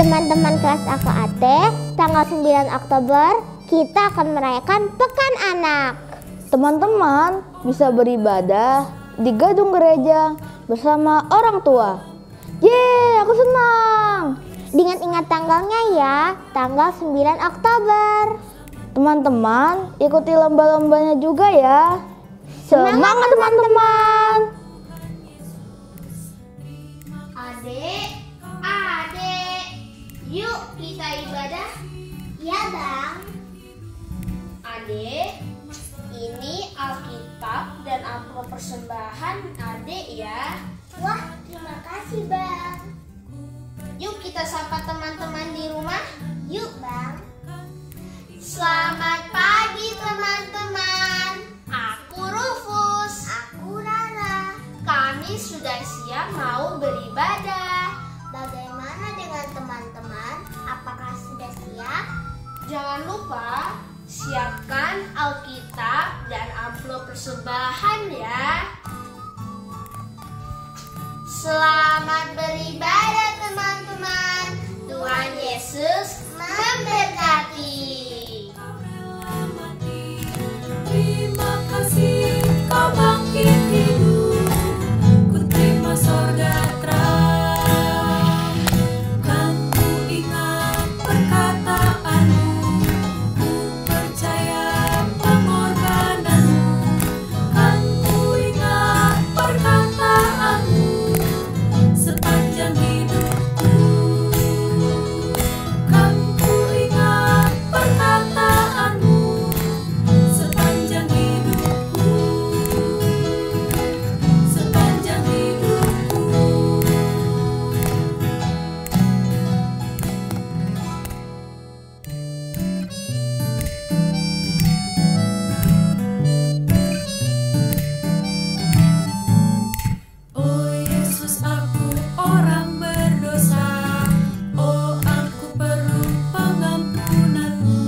Teman-teman kelas AKAT, tanggal 9 Oktober kita akan merayakan Pekan Anak. Teman-teman bisa beribadah di gedung gereja bersama orang tua. Yeay, aku senang. Ingat-ingat tanggalnya ya, tanggal 9 Oktober. Teman-teman, ikuti lomba-lombanya juga ya. Semangat teman-teman. Adik, yuk kita ibadah. Ya Bang. Adik, ini Alkitab dan amplop persembahan adik ya. Wah, terima kasih Bang. Yuk kita sapa teman-teman di rumah. Yuk Bang. Selamat pagi teman-teman. Aku Rufus. Aku Rara. Kami sudah siap mau beribadah. Bagaimana dengan teman-teman? Apakah sudah siap? Jangan lupa siapkan Alkitab dan amplop persembahan ya. Selamat beribadah teman-teman. Tuhan Yesus memberkati. Terima kasih kau bangkit hidup, ku terima sorga terang. Kan ku ingat perkataanmu, ku percaya pengorbananmu. Kan ku ingat perkataanmu sepanjang hidupku. Kan ku ingat perkataanmu sepanjang hidupku. Sepanjang hidupku. Oh Yesus, aku orang berdosa. Oh, aku perlu pengampunanmu.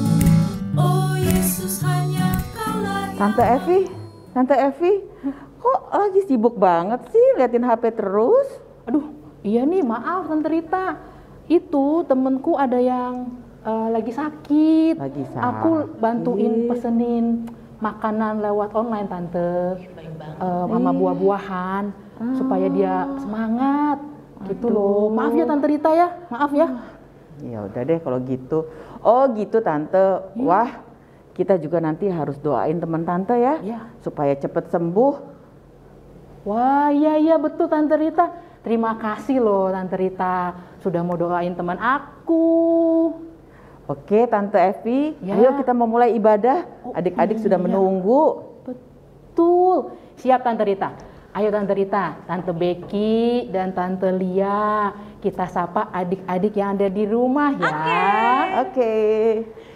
Oh Yesus, hanya Kaulah yang Tante Evi, kok lagi sibuk banget sih liatin HP terus? Aduh, iya nih, maaf Tante Rita. Itu temenku ada yang lagi sakit. Lagi sakit. Aku bantuin pesenin makanan lewat online Tante. Mama buah-buahan supaya dia semangat. Gitu loh. Maaf ya Tante Rita ya. Maaf ya. Ya udah deh kalau gitu. Oh gitu Tante. Wah, kita juga nanti harus doain teman Tante ya, supaya cepet sembuh. Wah, iya betul Tante Rita. Terima kasih loh Tante Rita sudah mau doain teman aku. Oke Tante Evi, Ya. ayo kita mau mulai ibadah. Adik-adik sudah menunggu. Betul. Siap Tante Rita. Ayo Tante Rita, Tante Becky dan Tante Lia, kita sapa adik-adik yang ada di rumah ya. Oke.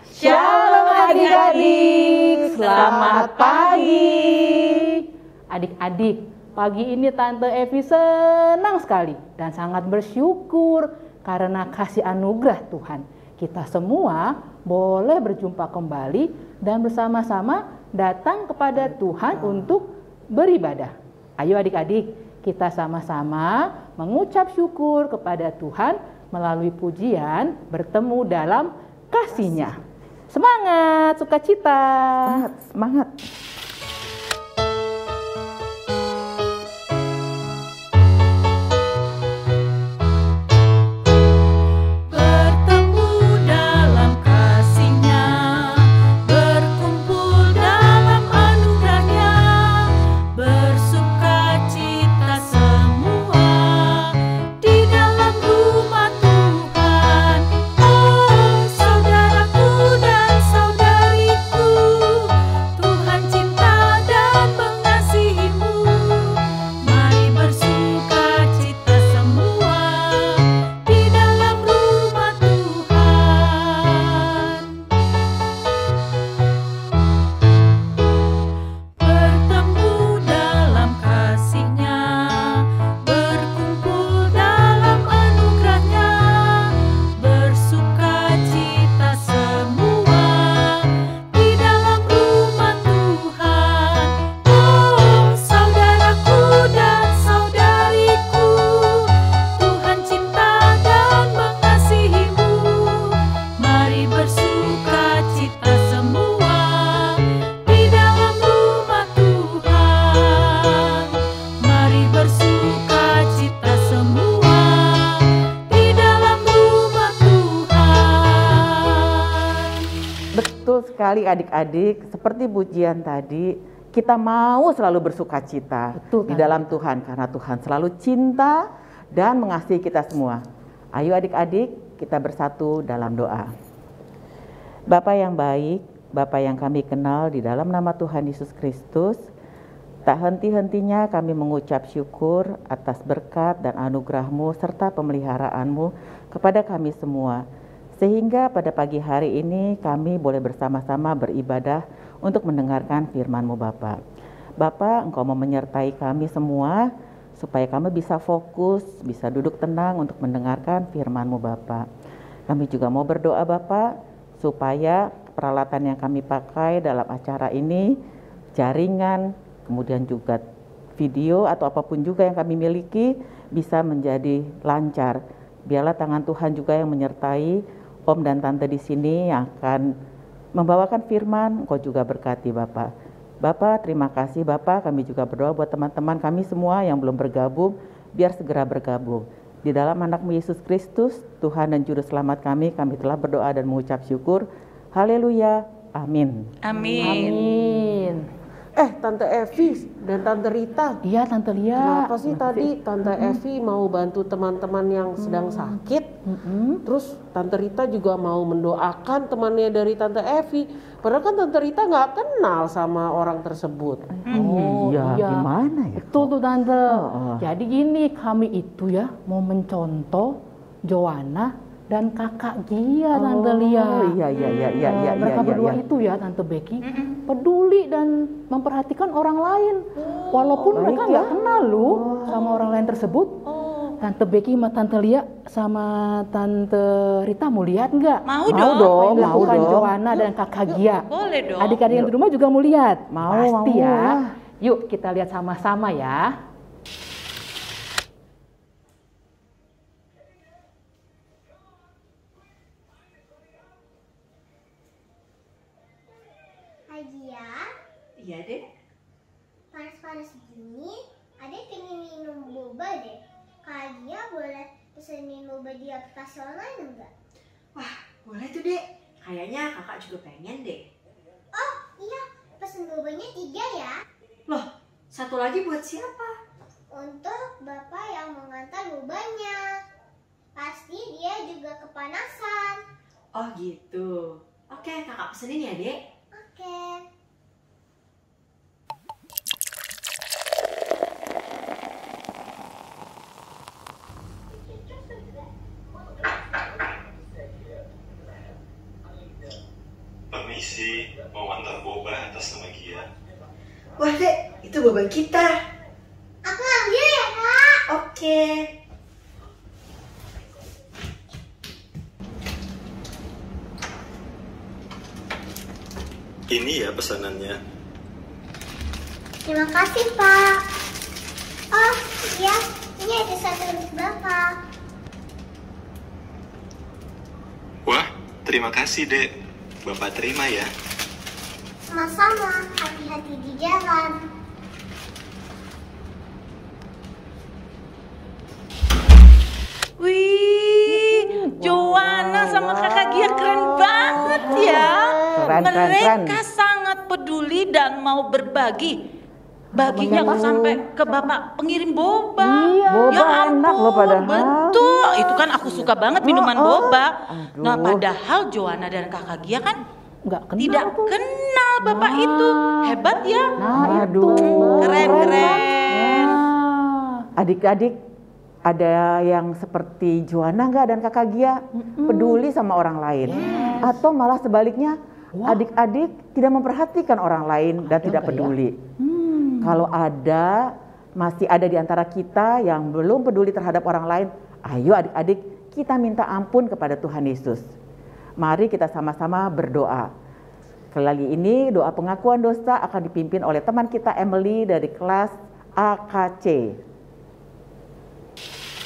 Shalom adik-adik, selamat pagi. Adik-adik, pagi ini Tante Evi senang sekali dan sangat bersyukur karena kasih anugerah Tuhan. Kita semua boleh berjumpa kembali dan bersama-sama datang kepada Tuhan untuk beribadah. Ayo adik-adik, kita sama-sama mengucap syukur kepada Tuhan melalui pujian bertemu dalam kasih-Nya. Semangat, sukacita. Semangat. bertemu dalam kasih-Nya, berkumpul dalam anugerah-Nya, bersukacita semua di dalam rumah Tuhan. Oh saudaraku dan saudariku, Tuhan cipta sekali adik-adik, seperti pujian tadi, kita mau selalu bersukacita Betul, di Tante. dalam Tuhan, karena Tuhan selalu cinta dan mengasihi kita semua. Ayo adik-adik, kita bersatu dalam doa. Bapa yang baik, Bapa yang kami kenal di dalam nama Tuhan Yesus Kristus, tak henti-hentinya kami mengucap syukur atas berkat dan anugerah-Mu serta pemeliharaan-Mu kepada kami semua. Sehingga pada pagi hari ini kami boleh bersama-sama beribadah untuk mendengarkan firman-Mu Bapa. Bapa, Engkau mau menyertai kami semua supaya kami bisa fokus, bisa duduk tenang untuk mendengarkan firman-Mu Bapa. Kami juga mau berdoa Bapa supaya peralatan yang kami pakai dalam acara ini, jaringan, kemudian juga video atau apapun juga yang kami miliki bisa menjadi lancar. Biarlah tangan Tuhan juga yang menyertai Om dan Tante di sini yang akan membawakan firman, Engkau juga berkati Bapak. Bapak, terima kasih Bapak, kami juga berdoa buat teman-teman kami semua yang belum bergabung, biar segera bergabung. Di dalam anak-Mu Yesus Kristus, Tuhan dan Juru Selamat kami telah berdoa dan mengucap syukur. Haleluya, amin. Amin. Tante Evi dan Tante Rita, Iya Tante Lia. kenapa sih tadi Tante Evi mau bantu teman-teman yang sedang sakit? Terus Tante Rita juga mau mendoakan temannya dari Tante Evi. Padahal kan Tante Rita nggak kenal sama orang tersebut. Iya, gimana ya? Betul tuh Tante. Oh. Jadi gini, kami itu ya mau mencontoh Joanna dan kakak Gia Tante Lia. Oh iya. Mereka berdua itu ya Tante Becky peduli dan memperhatikan orang lain. Walaupun mereka nggak kenal loh sama orang lain tersebut. Tante Becky sama Tante Lia sama Tante Rita mau lihat nggak? Mau dong, mau Dilakukan dong. Joanna dan kakak Gia. Boleh dong. Adik-adik yang di rumah juga mau lihat. Pasti mau. ya. Yuk kita lihat sama-sama ya. Agia, Iya deh. panas-panas gini, Adek pengen minum boba deh. Kak Agia boleh pesenin boba di aplikasi online enggak? Wah, boleh tuh dek. Kayaknya kakak juga pengen deh. Oh iya, pesen bobanya 3 ya. Loh, satu lagi buat siapa? Untuk bapak yang mengantar bobanya. Pasti dia juga kepanasan. Oh gitu. Oke, kakak pesenin ya dek. Oke. Permisi, mau antar boba atas nama Gia. Wah dek, itu boba kita. Aku ambil ya kak. Oke. Ini ya pesanannya. Terima kasih pak. Oh iya, ini ada satu untuk bapak. Wah, terima kasih dek. Bapak terima ya. Sama-sama, hati-hati di jalan. Wih, Joanna sama kakak Gia keren banget ya. Keren. Mereka sangat peduli dan mau berbagi. Baginya sampai ke bapak pengirim boba. Boba enak loh padahal. Betul, itu kan aku suka banget minuman boba. Nah padahal Joanna dan kakak Gia kan Nggak kenal tidak tuh. kenal bapak itu. Hebat ya. Aduh. Keren. Adik-adik, ada yang seperti Joanna nggak dan kakak Gia peduli sama orang lain, atau malah sebaliknya adik-adik tidak memperhatikan orang lain dan tidak peduli. Kalau masih ada di antara kita yang belum peduli terhadap orang lain, ayo adik-adik kita minta ampun kepada Tuhan Yesus. Mari kita sama-sama berdoa. Kali ini doa pengakuan dosa akan dipimpin oleh teman kita Emily dari kelas AKC.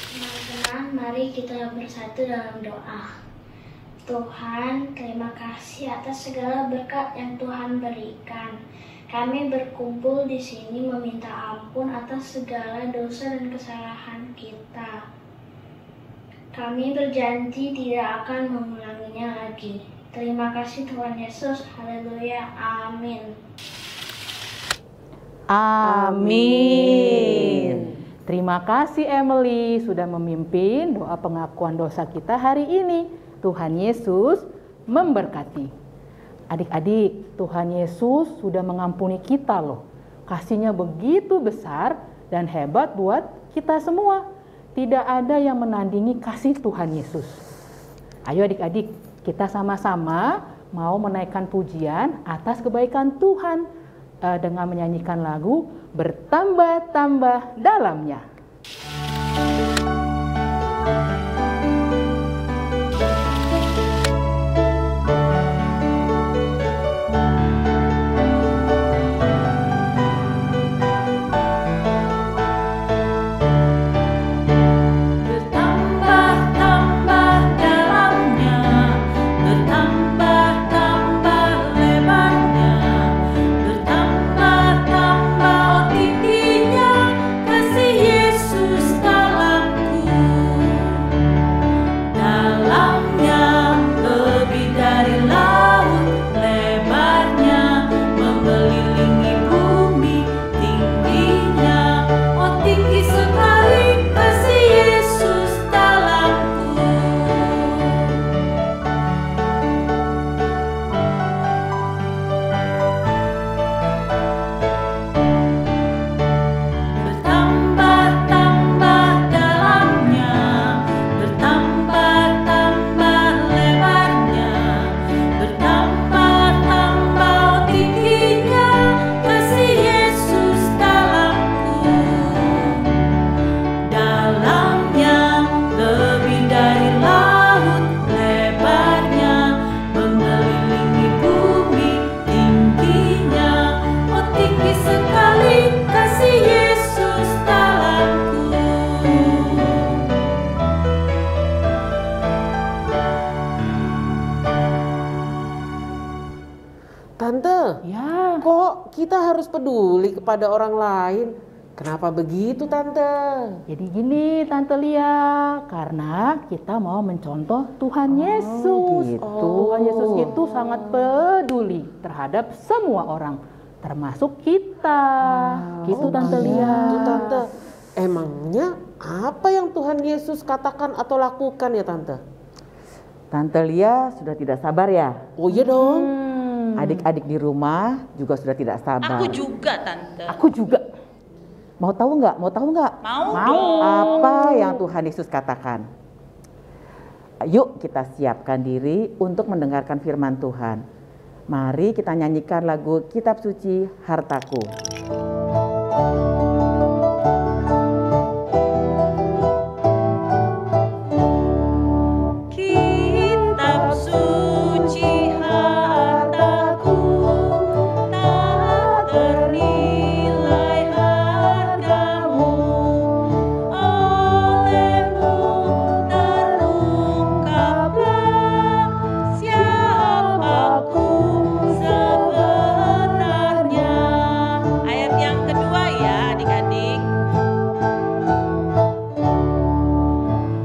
Teman-teman, mari kita bersatu dalam doa. Tuhan, terima kasih atas segala berkat yang Tuhan berikan. Kami berkumpul di sini meminta ampun atas segala dosa dan kesalahan kita. Kami berjanji tidak akan mengulanginya lagi. Terima kasih Tuhan Yesus. Haleluya. Amin. Amin. Terima kasih Emily sudah memimpin doa pengakuan dosa kita hari ini. Tuhan Yesus memberkati. Adik-adik, Tuhan Yesus sudah mengampuni kita loh. Kasihnya begitu besar dan hebat buat kita semua. Tidak ada yang menandingi kasih Tuhan Yesus. Ayo adik-adik, kita sama-sama mau menaikkan pujian atas kebaikan Tuhan dengan menyanyikan lagu Bertambah-tambah Dalamnya. Tante, Ya, kok kita harus peduli kepada orang lain? Kenapa begitu, Tante? jadi gini Tante Lia, karena kita mau mencontoh Tuhan Yesus. gitu. Tuhan Yesus itu sangat peduli terhadap semua orang, termasuk kita. Gitu Tante Lia. Itu, Tante. Emangnya apa yang Tuhan Yesus katakan atau lakukan ya, Tante? Tante Lia sudah tidak sabar ya? Oh iya dong. Adik-adik di rumah juga sudah tidak sabar. Aku juga Tante. Aku juga. Mau tahu nggak? Mau tahu nggak? Mau dong. Apa yang Tuhan Yesus katakan? Yuk kita siapkan diri untuk mendengarkan firman Tuhan. Mari kita nyanyikan lagu Kitab Suci Hartaku. Kitab suci hartaku, tak ternilai hargamu. Olehmu terungkaplah siapaku sebenarnya. Ayat yang kedua ya adik-adik.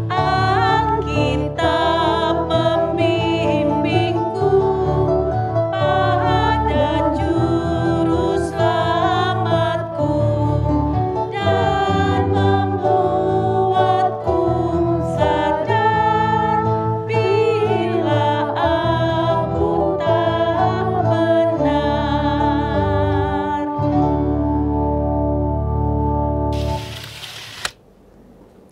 Alkitab membimbingku pada juru selamatku dan membuatku sadar bila aku tak benar.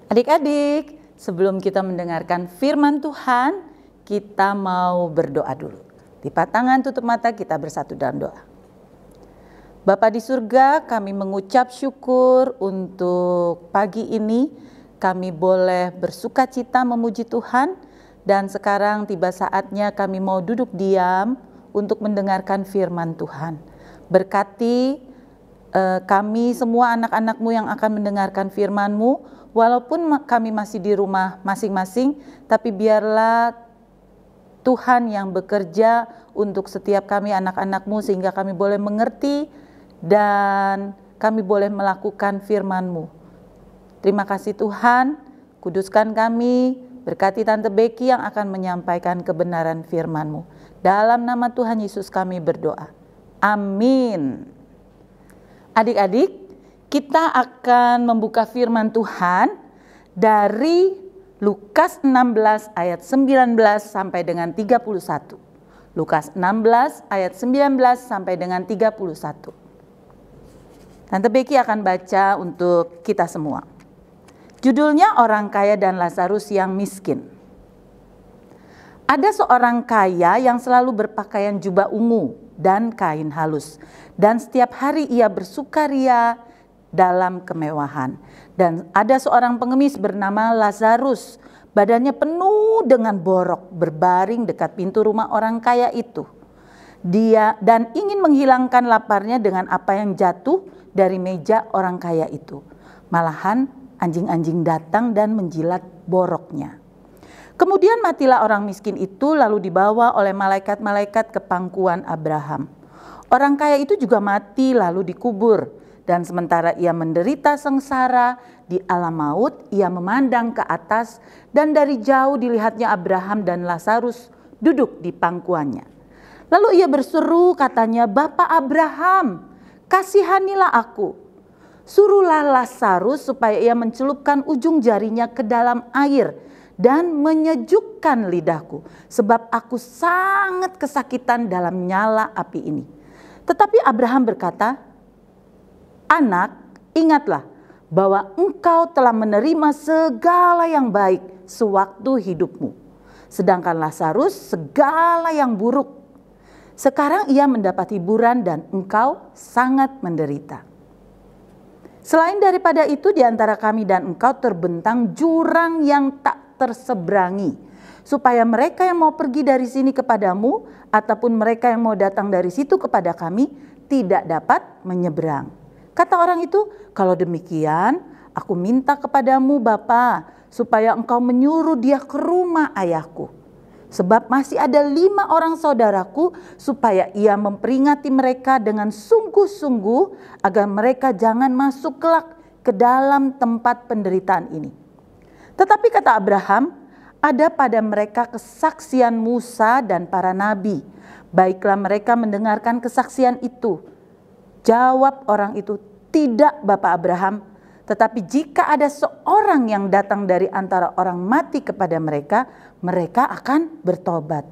Adik-adik, sebelum kita mendengarkan firman Tuhan, kita mau berdoa dulu. Lipat tangan, tutup mata, kita bersatu dalam doa. Bapa di surga, kami mengucap syukur untuk pagi ini. Kami boleh bersuka cita memuji Tuhan. Dan sekarang tiba saatnya kami mau duduk diam untuk mendengarkan firman Tuhan. Berkati kami semua anak-anak-Mu yang akan mendengarkan firman-Mu. Walaupun kami masih di rumah masing-masing, tapi biarlah Tuhan yang bekerja untuk setiap kami anak-anak-Mu sehingga kami boleh mengerti dan kami boleh melakukan firman-Mu. Terima kasih Tuhan, kuduskan kami, Berkati Tante Becky yang akan menyampaikan kebenaran firman-Mu. Dalam nama Tuhan Yesus kami berdoa. Amin. Adik-adik, kita akan membuka firman Tuhan dari Lukas 16 ayat 19 sampai dengan 31. Lukas 16 ayat 19 sampai dengan 31. Tante Becky akan baca untuk kita semua. Judulnya Orang Kaya dan Lazarus yang Miskin. Ada seorang kaya yang selalu berpakaian jubah ungu dan kain halus. Dan setiap hari ia bersukaria dalam kemewahan. Dan ada seorang pengemis bernama Lazarus, badannya penuh dengan borok, berbaring dekat pintu rumah orang kaya itu. Dia dan ingin menghilangkan laparnya dengan apa yang jatuh dari meja orang kaya itu. Malahan anjing-anjing datang dan menjilat boroknya. Kemudian matilah orang miskin itu, lalu dibawa oleh malaikat-malaikat ke pangkuan Abraham. Orang kaya itu juga mati lalu dikubur. Dan sementara ia menderita sengsara di alam maut, ia memandang ke atas dan dari jauh dilihatnya Abraham dan Lazarus duduk di pangkuannya. Lalu ia berseru, katanya, "Bapa Abraham, kasihanilah aku. Suruhlah Lazarus supaya ia mencelupkan ujung jarinya ke dalam air dan menyejukkan lidahku, sebab aku sangat kesakitan dalam nyala api ini." Tetapi Abraham berkata, "Anak, ingatlah bahwa engkau telah menerima segala yang baik sewaktu hidupmu, sedangkan Lazarus segala yang buruk. Sekarang ia mendapat hiburan dan engkau sangat menderita. Selain daripada itu, di antara kami dan engkau terbentang jurang yang tak terseberangi, supaya mereka yang mau pergi dari sini kepadamu ataupun mereka yang mau datang dari situ kepada kami tidak dapat menyeberang." Kata orang itu, "Kalau demikian, aku minta kepadamu Bapa, supaya engkau menyuruh dia ke rumah ayahku. Sebab masih ada 5 orang saudaraku, supaya ia memperingati mereka dengan sungguh-sungguh, agar mereka jangan masuk kelak ke dalam tempat penderitaan ini." Tetapi kata Abraham, "Ada pada mereka kesaksian Musa dan para nabi. Baiklah mereka mendengarkan kesaksian itu." Jawab orang itu, "Tidak Bapak Abraham, tetapi jika ada seorang yang datang dari antara orang mati kepada mereka, mereka akan bertobat."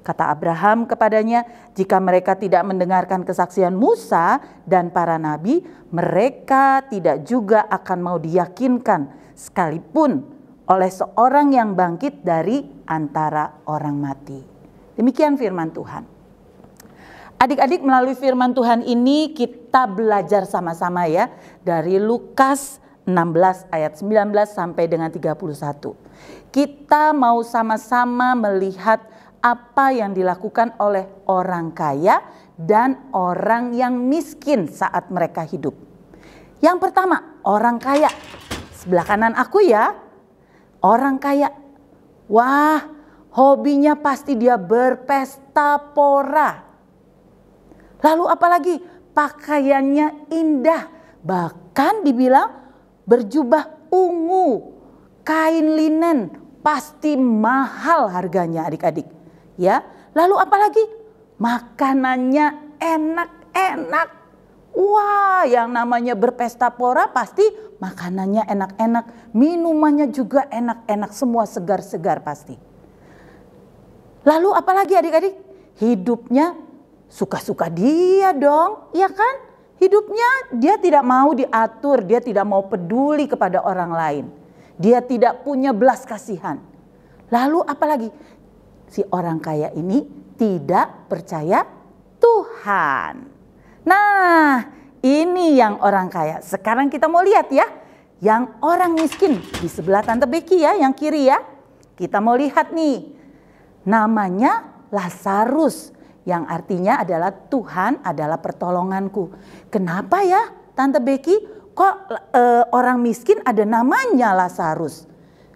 Kata Abraham kepadanya, "Jika mereka tidak mendengarkan kesaksian Musa dan para nabi, mereka tidak juga akan mau diyakinkan sekalipun oleh seorang yang bangkit dari antara orang mati." Demikian firman Tuhan. Adik-adik, melalui firman Tuhan ini kita belajar sama-sama ya, dari Lukas 16 ayat 19 sampai dengan 31. Kita mau sama-sama melihat apa yang dilakukan oleh orang kaya dan orang yang miskin saat mereka hidup. Yang pertama, orang kaya. Sebelah kanan aku ya, orang kaya. Wah, hobinya pasti dia berpesta pora. Lalu apalagi pakaiannya indah, bahkan dibilang berjubah ungu, kain linen, pasti mahal harganya adik-adik. Ya, lalu apalagi makanannya enak-enak. Wah, yang namanya berpesta pora pasti makanannya enak-enak, minumannya juga enak-enak, semua segar-segar pasti. Lalu apalagi adik-adik? Hidupnya suka-suka dia dong, ya kan? Hidupnya dia tidak mau diatur, dia tidak mau peduli kepada orang lain. Dia tidak punya belas kasihan. Lalu apalagi? Si orang kaya ini tidak percaya Tuhan. Nah, ini yang orang kaya. Sekarang kita mau lihat ya, yang orang miskin di sebelah Tante Becky ya, yang kiri ya. Kita mau lihat nih, namanya Lazarus. Yang artinya adalah Tuhan adalah pertolonganku. Kenapa ya Tante Becky kok orang miskin ada namanya Lazarus?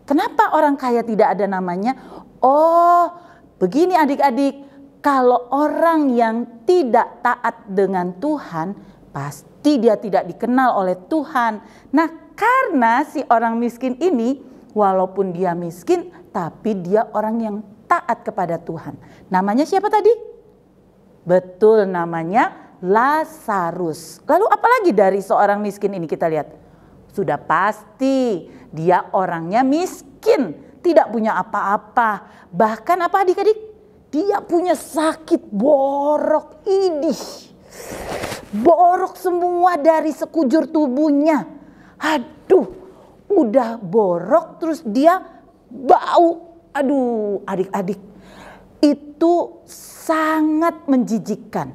Kenapa orang kaya tidak ada namanya? Oh begini adik-adik, kalau orang yang tidak taat dengan Tuhan pasti dia tidak dikenal oleh Tuhan. Nah karena si orang miskin ini walaupun dia miskin, tapi dia orang yang taat kepada Tuhan. Namanya siapa tadi? Betul, namanya Lazarus. Lalu apalagi dari seorang miskin ini kita lihat? Sudah pasti dia orangnya miskin, tidak punya apa-apa. Bahkan apa adik-adik? Dia punya sakit borok, idih. Borok semua dari sekujur tubuhnya. Aduh, udah borok terus dia bau. Aduh, adik-adik, itu sangat menjijikkan.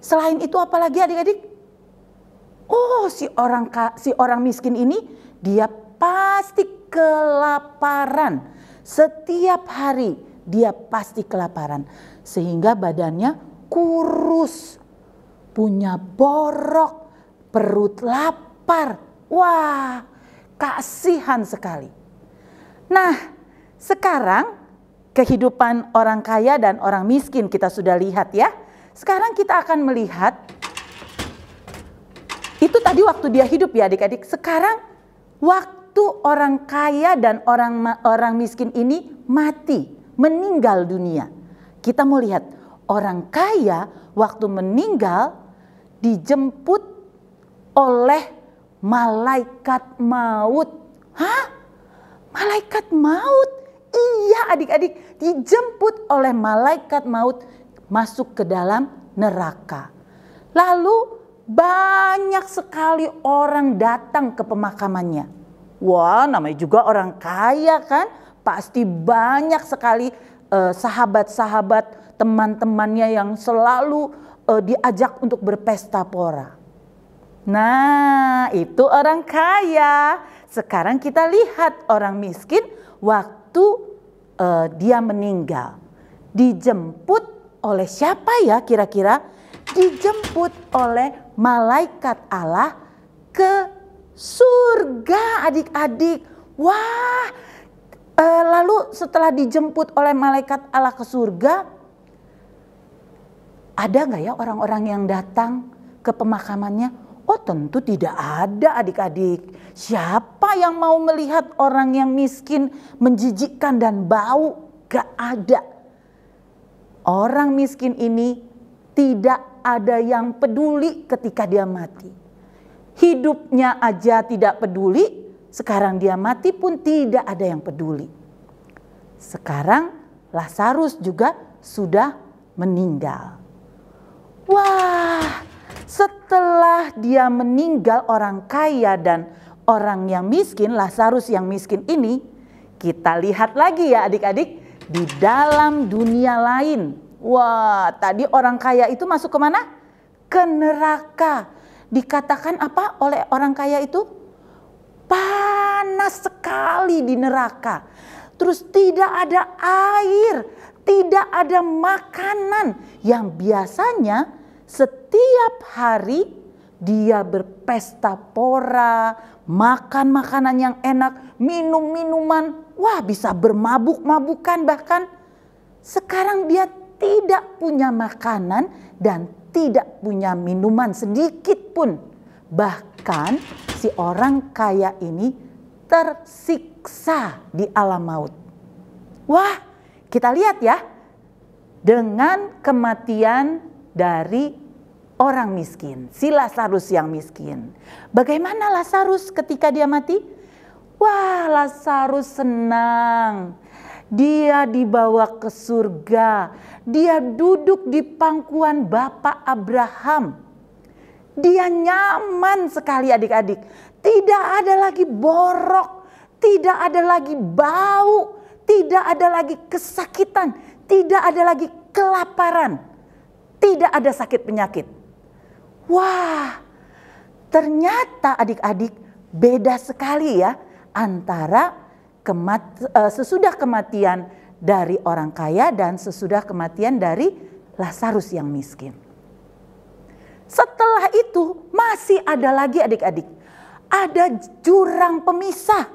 Selain itu apalagi adik-adik? Oh, si orang miskin ini dia pasti kelaparan. Setiap hari dia pasti kelaparan. Sehingga badannya kurus, punya borok, perut lapar. Wah, kasihan sekali. Nah, sekarang kehidupan orang kaya dan orang miskin kita sudah lihat ya. Sekarang kita akan melihat, itu tadi waktu dia hidup ya adik-adik. Sekarang waktu orang kaya dan orang miskin ini mati, meninggal dunia. Kita mau lihat orang kaya waktu meninggal dijemput oleh malaikat maut. Hah? Malaikat maut? Iya adik-adik, dijemput oleh malaikat maut masuk ke dalam neraka. Lalu banyak sekali orang datang ke pemakamannya. Wah, namanya juga orang kaya kan? Pasti banyak sekali sahabat-sahabat, teman-temannya yang selalu diajak untuk berpesta pora. Nah, itu orang kaya. Sekarang kita lihat orang miskin waktu dia meninggal. Dijemput oleh siapa ya kira-kira? Dijemput oleh malaikat Allah ke surga adik-adik. Wah, lalu setelah dijemput oleh malaikat Allah ke surga, ada nggak ya orang-orang yang datang ke pemakamannya? Oh, tentu tidak ada adik-adik. Siapa yang mau melihat orang yang miskin, menjijikkan dan bau? Gak ada. Orang miskin ini tidak ada yang peduli ketika dia mati. Hidupnya aja tidak peduli, sekarang dia mati pun tidak ada yang peduli. Sekarang Lazarus juga sudah meninggal. Wah, setelah dia meninggal orang kaya dan orang yang miskin, Lazarus yang miskin ini, kita lihat lagi ya adik-adik, di dalam dunia lain. Wah, tadi orang kaya itu masuk ke mana? Ke neraka. Dikatakan apa oleh orang kaya itu? Panas sekali di neraka. Terus tidak ada air, tidak ada makanan. Yang biasanya setiap hari dia berpesta pora, makan makanan yang enak, minum minuman. Wah, bisa bermabuk-mabukan bahkan. Sekarang dia tidak punya makanan dan tidak punya minuman sedikit pun. Bahkan si orang kaya ini tersiksa di alam maut. Wah, kita lihat ya. Dengan kematian dari orang miskin, si Lazarus yang miskin. Bagaimana Lazarus ketika dia mati? Wah, Lazarus senang. Dia dibawa ke surga. Dia duduk di pangkuan Bapak Abraham. Dia nyaman sekali adik-adik. Tidak ada lagi borok. Tidak ada lagi bau. Tidak ada lagi kesakitan. Tidak ada lagi kelaparan. Tidak ada sakit penyakit. Wah, ternyata adik-adik beda sekali ya antara sesudah kematian dari orang kaya dan sesudah kematian dari Lazarus yang miskin. Setelah itu masih ada lagi adik-adik. Ada jurang pemisah.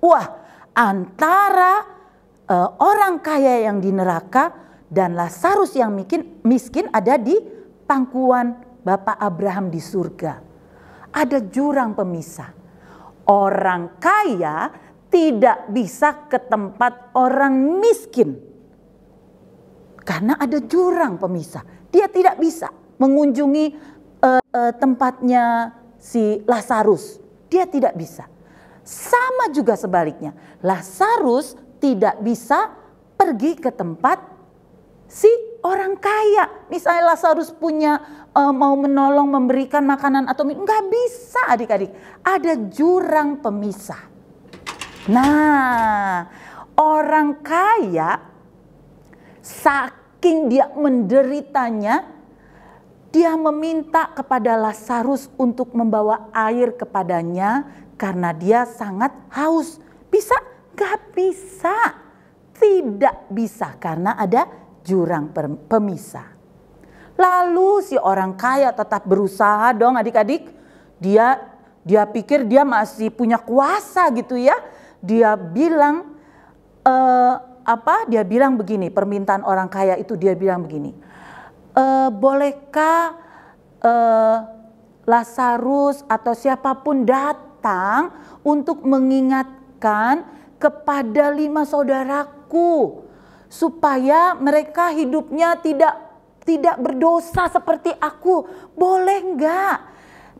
Wah, antara orang kaya yang di neraka dan Lazarus yang miskin ada di pangkuan Bapak Abraham di surga. Ada jurang pemisah. Orang kaya tidak bisa ke tempat orang miskin karena ada jurang pemisah. Dia tidak bisa mengunjungi tempatnya si Lazarus. Dia tidak bisa. Sama juga sebaliknya, Lazarus tidak bisa pergi ke tempat si orang kaya. Misalnya Lazarus punya mau menolong, memberikan makanan atau minum, nggak bisa adik-adik. Ada jurang pemisah. Nah, orang kaya saking dia menderitanya, dia meminta kepada Lazarus untuk membawa air kepadanya karena dia sangat haus. Bisa? Gak bisa. Tidak bisa karena ada jurang pemisah. Lalu si orang kaya tetap berusaha dong adik-adik. Dia pikir dia masih punya kuasa gitu ya. Dia bilang Dia bilang begini, permintaan orang kaya itu dia bilang begini. Bolehkah Lazarus atau siapapun datang untuk mengingatkan kepada 5 saudaraku supaya mereka hidupnya tidak berdosa seperti aku. Boleh enggak?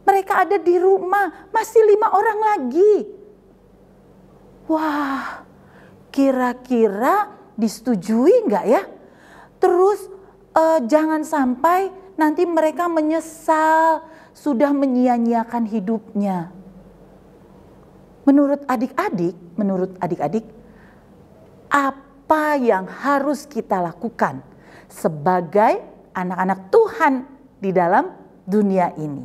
Mereka ada di rumah, masih 5 orang lagi. Wah, kira-kira disetujui enggak ya? Terus jangan sampai nanti mereka menyesal sudah menyia-nyiakan hidupnya. Menurut adik-adik, apa yang harus kita lakukan sebagai anak-anak Tuhan di dalam dunia ini?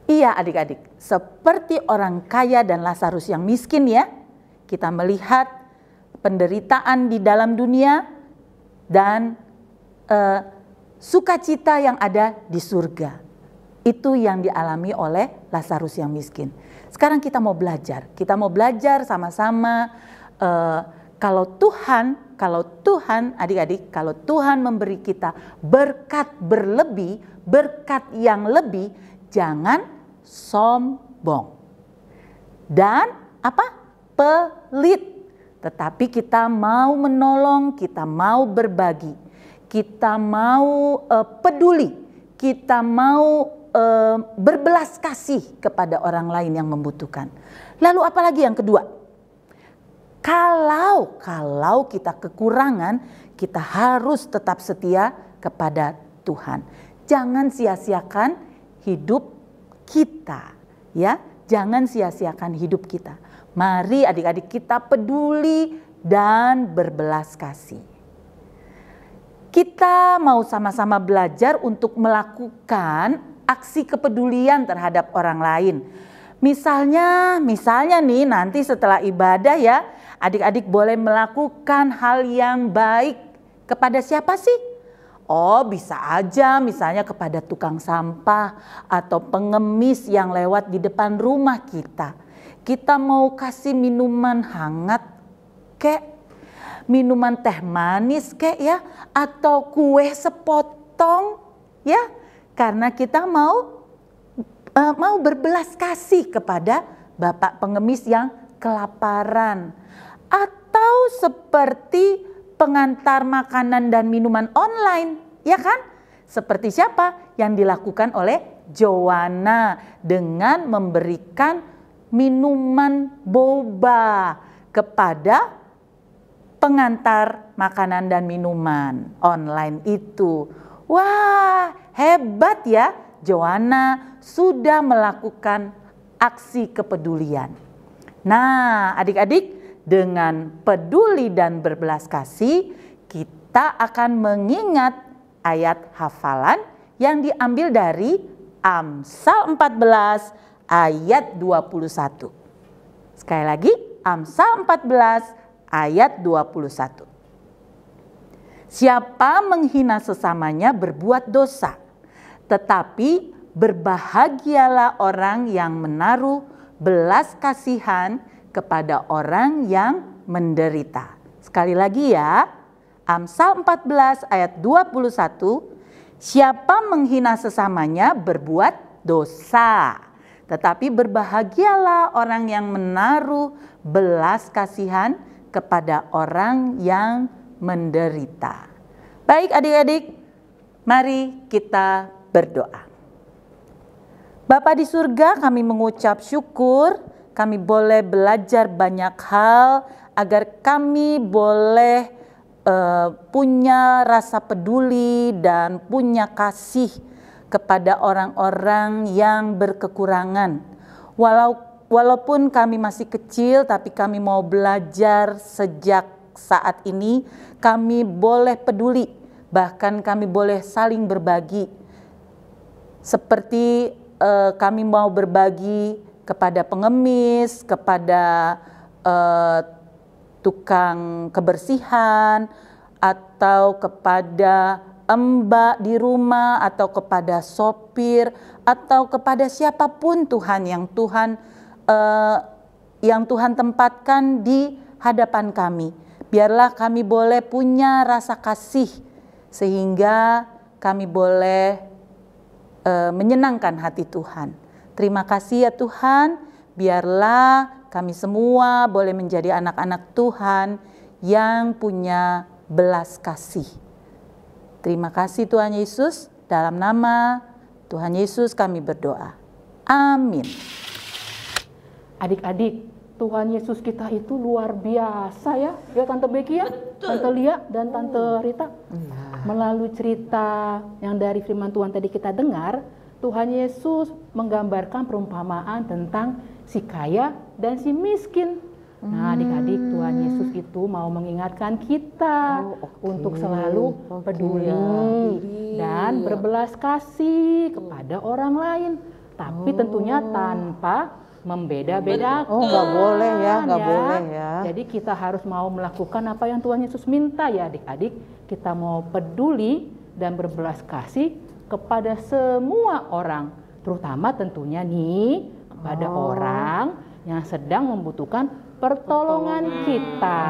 Iya adik-adik, seperti orang kaya dan Lazarus yang miskin ya, kita melihat penderitaan di dalam dunia dan sukacita yang ada di surga. Itu yang dialami oleh Lazarus yang miskin. Sekarang kita mau belajar sama-sama kalau Tuhan adik-adik, kalau Tuhan memberi kita berkat berlebih, berkat yang lebih, jangan sombong dan pelit. Tetapi kita mau menolong, kita mau berbagi, kita mau peduli, kita mau berbelas kasih kepada orang lain yang membutuhkan. Lalu apalagi yang kedua? Kalau kita kekurangan, kita harus tetap setia kepada Tuhan. Jangan sia-siakan hidup kita, ya. Jangan sia-siakan hidup kita. Mari adik-adik kita peduli dan berbelas kasih. Kita mau sama-sama belajar untuk melakukan aksi kepedulian terhadap orang lain. Misalnya nih nanti setelah ibadah ya, adik-adik boleh melakukan hal yang baik kepada siapa sih? Oh, bisa aja misalnya kepada tukang sampah atau pengemis yang lewat di depan rumah kita. Kita mau kasih minuman hangat kek, minuman teh manis kek ya, atau kue sepotong ya, karena kita mau berbelas kasih kepada bapak pengemis yang kelaparan. Atau seperti pengantar makanan dan minuman online, ya kan? Seperti siapa yang dilakukan oleh Joanna dengan memberikan minuman boba kepada pengantar makanan dan minuman online itu. Wah, hebat ya, Joanna sudah melakukan aksi kepedulian. Nah, adik-adik, dengan peduli dan berbelas kasih, kita akan mengingat ayat hafalan yang diambil dari Amsal 14 ayat 21. Sekali lagi, Amsal 14 ayat 21. Siapa menghina sesamanya berbuat dosa, tetapi berbahagialah orang yang menaruh belas kasihan kepada orang yang menderita. Sekali lagi ya, Amsal 14 ayat 21, siapa menghina sesamanya berbuat dosa, tetapi berbahagialah orang yang menaruh belas kasihan kepada orang yang menderita. Baik adik-adik, mari kita berdoa. Bapa di surga, kami mengucap syukur, kami boleh belajar banyak hal agar kami boleh punya rasa peduli dan punya kasih kepada orang-orang yang berkekurangan. Walaupun kami masih kecil, tapi kami mau belajar sejak saat ini. Kami boleh peduli, bahkan kami boleh saling berbagi. Seperti kami mau berbagi kepada pengemis, kepada tukang kebersihan, atau kepada mbak di rumah, atau kepada sopir, atau kepada siapapun Tuhan yang Tuhan tempatkan di hadapan kami. Biarlah kami boleh punya rasa kasih sehingga kami boleh menyenangkan hati Tuhan. Terima kasih ya Tuhan, biarlah kami semua boleh menjadi anak-anak Tuhan yang punya belas kasih. Terima kasih Tuhan Yesus, dalam nama Tuhan Yesus kami berdoa. Amin. Adik-adik, Tuhan Yesus kita itu luar biasa ya Tante Becky ya, Tante Lia dan Tante Rita. Melalui cerita yang dari firman Tuhan tadi kita dengar, Tuhan Yesus menggambarkan perumpamaan tentang si kaya dan si miskin. Nah adik-adik, Tuhan Yesus itu mau mengingatkan kita untuk selalu peduli dan berbelas kasih kepada orang lain. Tapi tentunya tanpa membeda-bedakan. Nggak boleh ya, nggak boleh ya. Jadi kita harus mau melakukan apa yang Tuhan Yesus minta ya adik-adik. Kita mau peduli dan berbelas kasih kepada semua orang. Terutama tentunya nih kepada orang yang sedang membutuhkan pertolongan kita.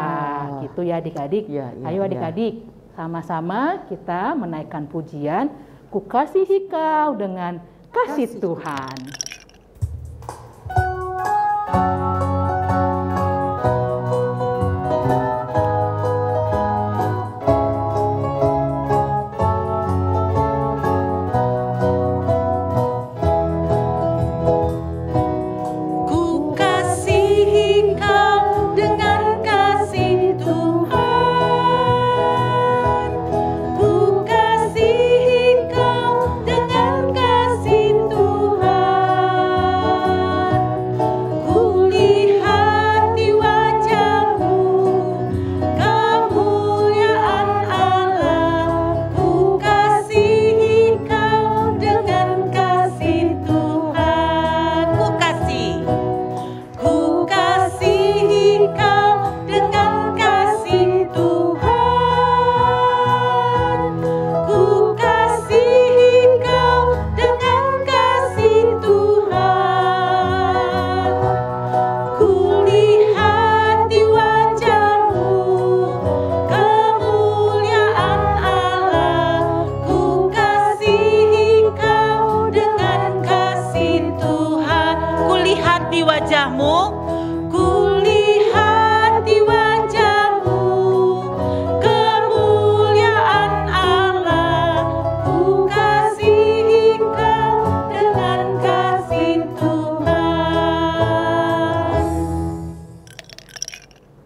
Gitu ya adik-adik. Ayo adik-adik, sama-sama kita menaikkan pujian Ku Kasihi Kau dengan kasih Tuhan.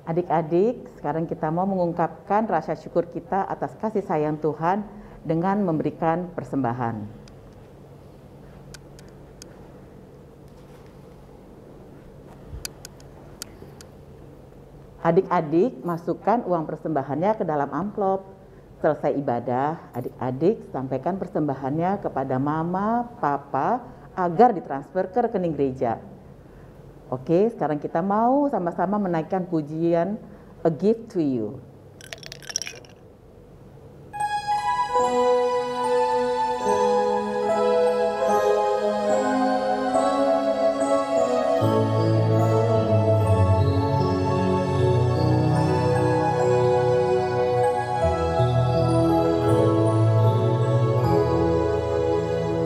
Adik-adik, sekarang kita mau mengungkapkan rasa syukur kita atas kasih sayang Tuhan dengan memberikan persembahan. Adik-adik, masukkan uang persembahannya ke dalam amplop. Selesai ibadah, adik-adik sampaikan persembahannya kepada mama, papa, agar ditransfer ke rekening gereja. Oke, sekarang kita mau sama-sama menaikkan pujian A Gift to You.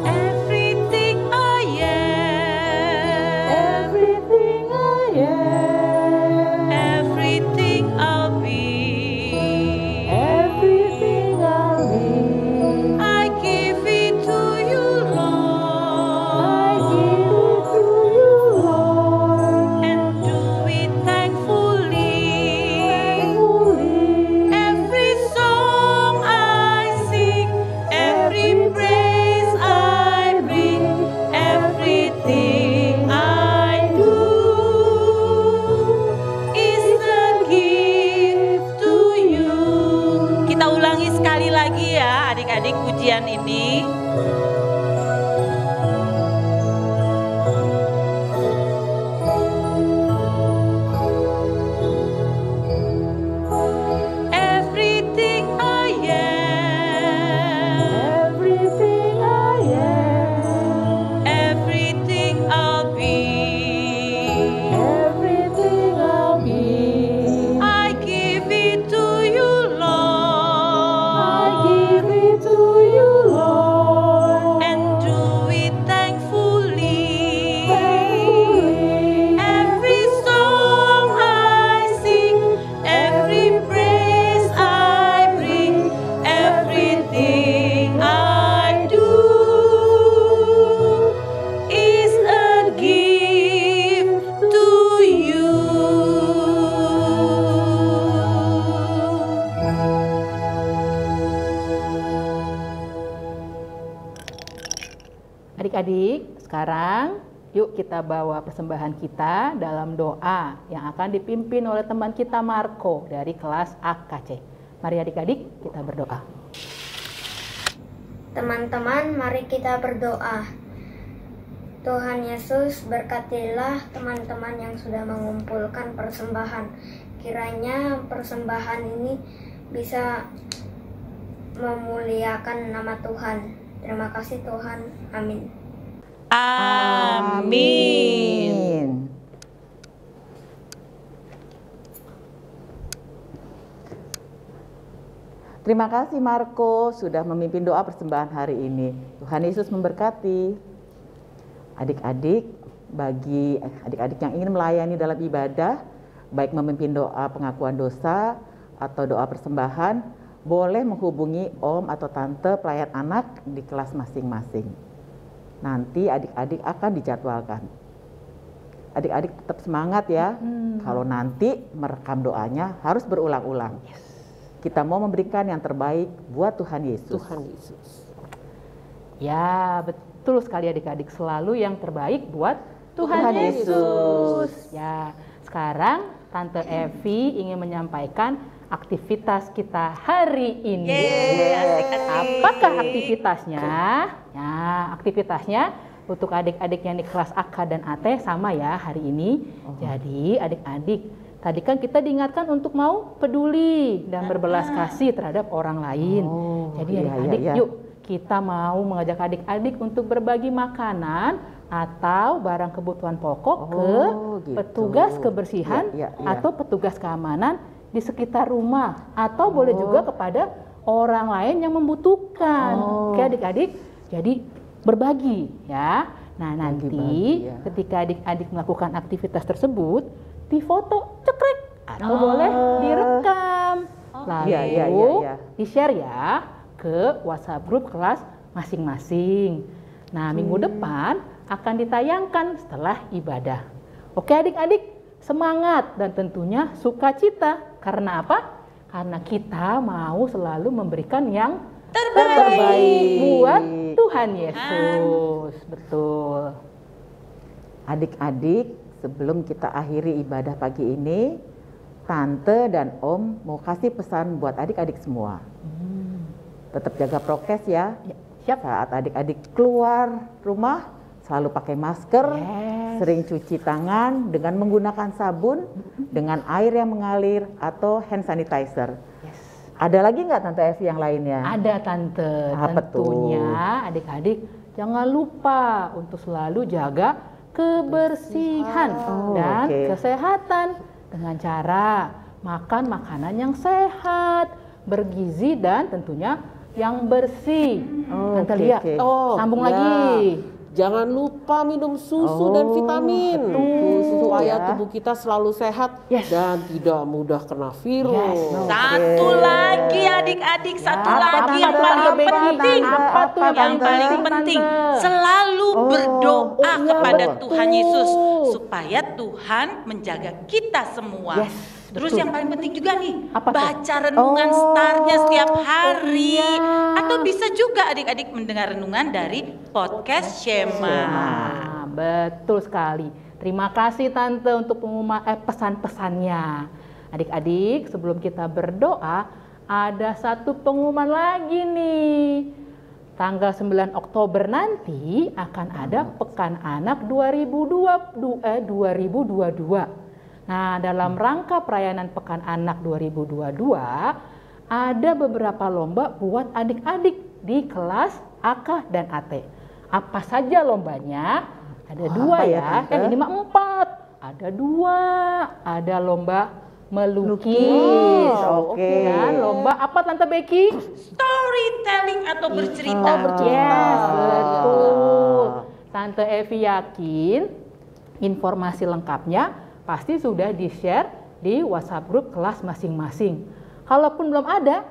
Everything I am Adik-adik, sekarang yuk kita bawa persembahan kita dalam doa yang akan dipimpin oleh teman kita Marco dari kelas AKC. Mari adik-adik kita berdoa. Teman-teman, mari kita berdoa. Tuhan Yesus, berkatilah teman-teman yang sudah mengumpulkan persembahan. Kiranya persembahan ini bisa memuliakan nama Tuhan. Terima kasih Tuhan. Amin. Amin. Terima kasih Marco sudah memimpin doa persembahan hari ini. Tuhan Yesus memberkati. Adik-adik, bagi adik-adik yang ingin melayani dalam ibadah, baik memimpin doa pengakuan dosa atau doa persembahan, boleh menghubungi om atau tante pelayan anak di kelas masing-masing. Nanti adik-adik akan dijadwalkan. Adik-adik tetap semangat ya. Kalau nanti merekam doanya harus berulang-ulang. Kita mau memberikan yang terbaik buat Tuhan Yesus. Tuhan Yesus. Ya, betul sekali adik-adik, selalu yang terbaik buat Tuhan Yesus. Ya, sekarang Tante Evi ingin menyampaikan aktivitas kita hari ini. Apakah aktivitasnya? Ya, aktivitasnya untuk adik-adik yang di kelas AK dan AT sama ya hari ini. Jadi adik-adik, tadi kan kita diingatkan untuk mau peduli dan berbelas kasih terhadap orang lain. Jadi adik-adik yuk kita mau mengajak adik-adik untuk berbagi makanan atau barang kebutuhan pokok ke petugas kebersihan atau petugas keamanan di sekitar rumah, atau boleh juga kepada orang lain yang membutuhkan. Oke adik-adik, jadi berbagi ya. Nah nanti ketika adik-adik melakukan aktivitas tersebut, difoto cekrek atau boleh direkam, lalu di-share ya ke WhatsApp grup kelas masing-masing. Nah minggu depan akan ditayangkan setelah ibadah. Oke adik-adik, semangat dan tentunya sukacita. Karena apa? Karena kita mau selalu memberikan yang terbaik buat Tuhan Yesus. Betul. Adik-adik, sebelum kita akhiri ibadah pagi ini, Tante dan Om mau kasih pesan buat adik-adik semua. Tetap jaga prokes ya. Siap. Saat adik-adik keluar rumah, selalu pakai masker, sering cuci tangan dengan menggunakan sabun, dengan air yang mengalir atau hand sanitizer. Ada lagi nggak Tante Evi yang lainnya? Ada Tante. Tentunya adik-adik jangan lupa untuk selalu jaga kebersihan dan kesehatan dengan cara makan makanan yang sehat, bergizi dan tentunya yang bersih. Tante lihat. Sambung lagi. Jangan lupa minum susu dan vitamin supaya tubuh kita selalu sehat dan tidak mudah kena virus. Satu lagi adik-adik, satu lagi yang paling penting. Yang paling penting, selalu berdoa kepada Tuhan Yesus supaya Tuhan menjaga kita semua. Terus yang paling penting juga nih, baca renungan startnya setiap hari. Atau bisa juga adik-adik mendengar renungan dari podcast Shema. Betul sekali. Terima kasih Tante untuk pengumuman pesan-pesannya. Adik-adik, sebelum kita berdoa, ada satu pengumuman lagi nih. Tanggal 9 Oktober nanti akan ada Pekan Anak 2022. Nah, dalam rangka perayaan Pekan Anak 2022, ada beberapa lomba buat adik-adik di kelas AK dan AT. Apa saja lombanya? Ada dua ya. Ini mah 4. Ada 2. Ada lomba melukis. Dan lomba apa Tante Becky? Storytelling atau bercerita. Betul. Tante Evi yakin informasi lengkapnya pasti sudah di-share di WhatsApp grup kelas masing-masing. Kalaupun belum ada,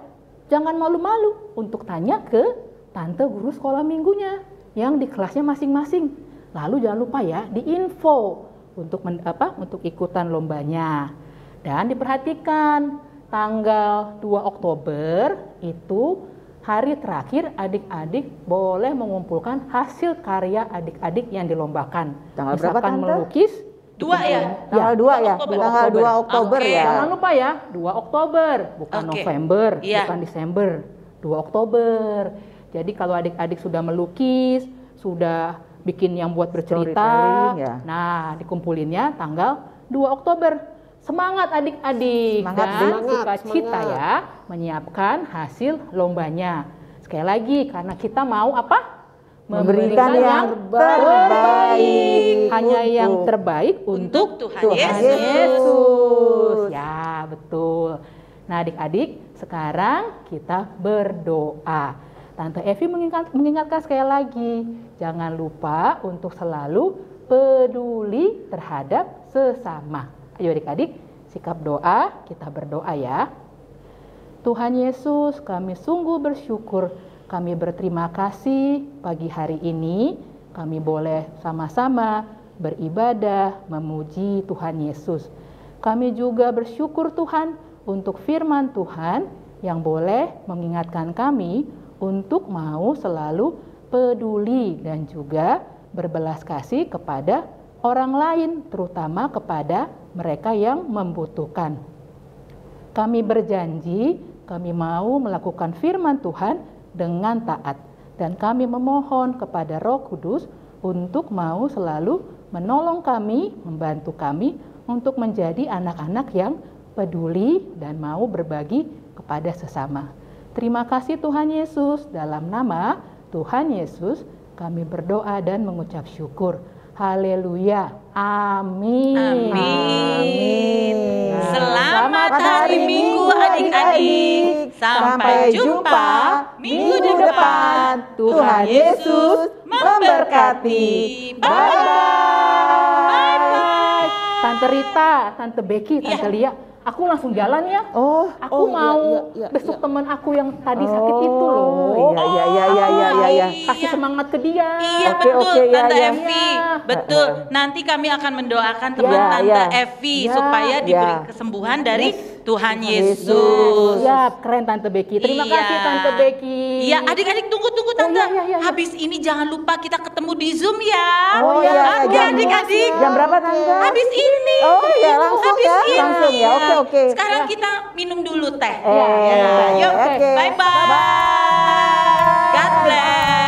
jangan malu-malu untuk tanya ke Tante guru sekolah minggunya yang di kelasnya masing-masing. Lalu jangan lupa ya di-info untuk ikutan lombanya. Dan diperhatikan tanggal 2 Oktober itu hari terakhir adik-adik boleh mengumpulkan hasil karya adik-adik yang dilombakan. Tanggal berapa, Misalkan Tante? melukis. 2 ya? Tanggal 2 ya? Oktober. Tanggal 2 Oktober Oke. ya? Jangan lupa ya, 2 Oktober, bukan Oke. November, Iya. bukan Desember. 2 Oktober. Jadi kalau adik-adik sudah melukis, sudah bikin yang buat bercerita, Storytelling ya. nah dikumpulinnya tanggal 2 Oktober. Semangat adik-adik Semangat, dan Dik. sukacita Semangat. ya menyiapkan hasil lombanya. Sekali lagi karena kita mau apa? Memberikan yang terbaik Hanya yang untuk terbaik Untuk untuk Tuhan Yesus. Yesus. Ya, betul. Nah, adik-adik, sekarang kita berdoa. Tante Evi mengingatkan sekali lagi, jangan lupa untuk selalu peduli terhadap sesama. Ayo adik-adik, sikap doa, kita berdoa ya. Tuhan Yesus, kami sungguh bersyukur, kami berterima kasih pagi hari ini kami boleh sama-sama beribadah memuji Tuhan Yesus. Kami juga bersyukur Tuhan untuk firman Tuhan yang boleh mengingatkan kami untuk mau selalu peduli dan juga berbelas kasih kepada orang lain, terutama kepada mereka yang membutuhkan. Kami berjanji, kami mau melakukan firman Tuhan dengan taat. Dan kami memohon kepada Roh Kudus untuk mau selalu menolong kami, membantu kami untuk menjadi anak-anak yang peduli dan mau berbagi kepada sesama. Terima kasih Tuhan Yesus, dalam nama Tuhan Yesus kami berdoa dan mengucap syukur. Haleluya. Amin. Amin. Nah, Selamat hari Minggu adik-adik. Sampai jumpa minggu depan. Tuhan Yesus memberkati. Bye-bye. Tante Rita, Tante Becky, Tante Lia, aku langsung jalan ya. Aku mau besok teman aku yang tadi sakit itu loh. Iya. Kasih semangat ke dia. Iya Oke, betul oke, ya, Tante ya. Evi. Betul. Nanti kami akan mendoakan teman Ya, Tante ya. Evi Ya. supaya diberi Ya. kesembuhan dari Tuhan Yesus. Siap, keren Tante Becky. Terima Iya. kasih Tante Becky. Iya, adik-adik tunggu Tante. iya. Habis ini jangan lupa kita ketemu di Zoom ya. Oh iya, Oke jam- adik-adik. Jam berapa Tante? Habis ini. Oh iya, langsung Habis ya, ini. langsung ya. Oke. Sekarang kita minum dulu teh. Iya, Ya, yuk, oke. bye-bye. God bless.